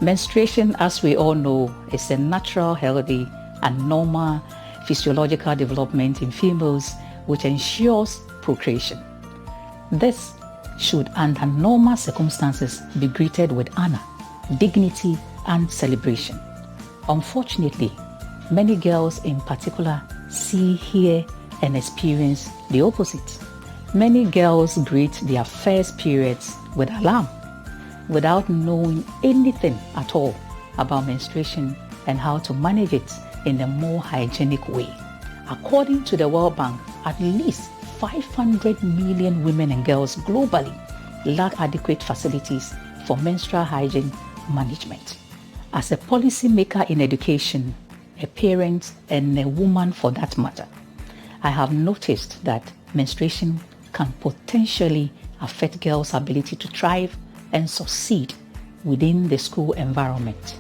Menstruation, as we all know, is a natural, healthy, and normal physiological development in females which ensures procreation. This should, under normal circumstances, be greeted with honor, dignity, and celebration. Unfortunately, many girls in particular see, hear, and experience the opposite. Many girls greet their first periods with alarm, without knowing anything at all about menstruation and how to manage it in a more hygienic way. According to the World Bank, at least 500 million women and girls globally lack adequate facilities for menstrual hygiene management. As a policymaker in education, a parent, and a woman for that matter, I have noticed that menstruation can potentially affect girls' ability to thrive and succeed within the school environment.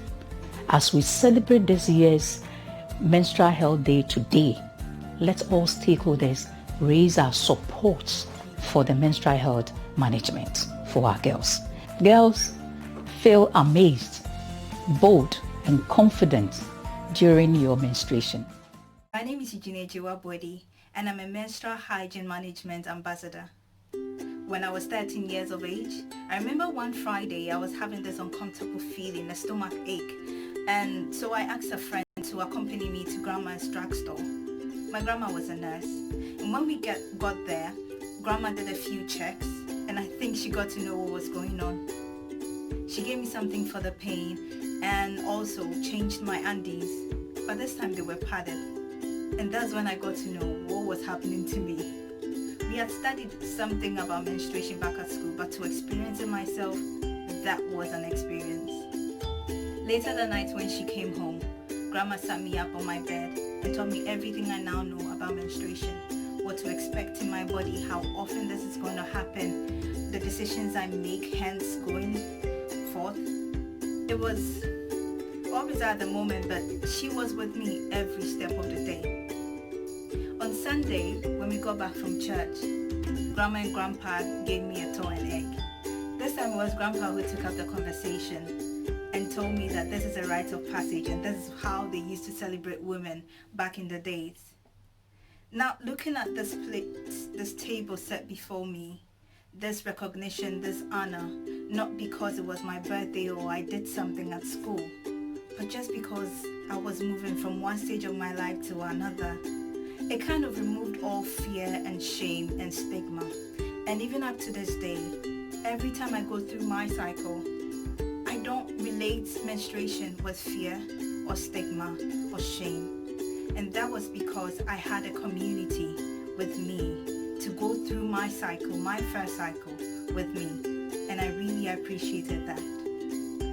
As we celebrate this year's Menstrual Health Day today, let all stakeholders raise our support for the menstrual health management for our girls. Girls, feel amazed, bold, and confident during your menstruation. My name is Eugenia Bodi, and I'm a menstrual hygiene management ambassador. When I was 13 years of age, I remember one Friday I was having this uncomfortable feeling, a stomach ache, and so I asked a friend to accompany me to Grandma's drugstore. My grandma was a nurse, and when we got there, Grandma did a few checks, and I think she got to know what was going on. She gave me something for the pain and also changed my undies, but this time they were padded, and that's when I got to know what was happening to me. We had studied something about menstruation back at school, but to experience it myself, that was an experience. Later that night when she came home, Grandma sat me up on my bed and told me everything I now know about menstruation, what to expect in my body, how often this is going to happen, the decisions I make hence going forth. It was always at the moment, but she was with me every step of the day. On Sunday, when we got back from church, Grandma and Grandpa gave me a toy and egg. This time it was Grandpa who took up the conversation and told me that this is a rite of passage and this is how they used to celebrate women back in the days. Now, looking at this plate, this table set before me, this recognition, this honor, not because it was my birthday or I did something at school, but just because I was moving from one stage of my life to another, it kind of removed all fear and shame and stigma. And even up to this day, every time I go through my cycle, I don't relate menstruation with fear or stigma or shame. And that was because I had a community with me to go through my cycle, my first cycle with me. And I really appreciated that.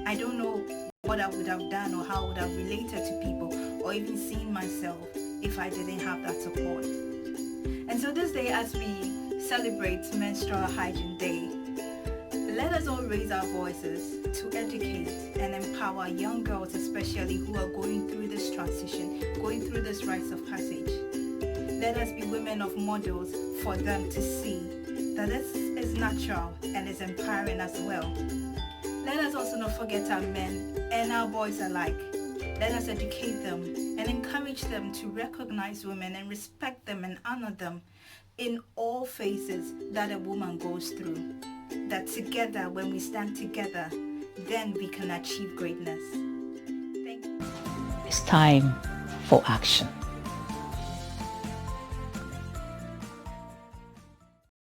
I don't know what I would have done or how I would have related to people or even seen myself if I didn't have that support. And so this day, as we celebrate Menstrual Hygiene Day, let us all raise our voices to educate and empower young girls, especially who are going through this transition, going through this rites of passage. Let us be women of models for them to see that this is natural and is empowering as well. Let us also not forget our men and our boys alike. Let us educate them and encourage them to recognize women and respect them and honor them in all phases that a woman goes through. That together, when we stand together, then we can achieve greatness. Thank you. It's time for action.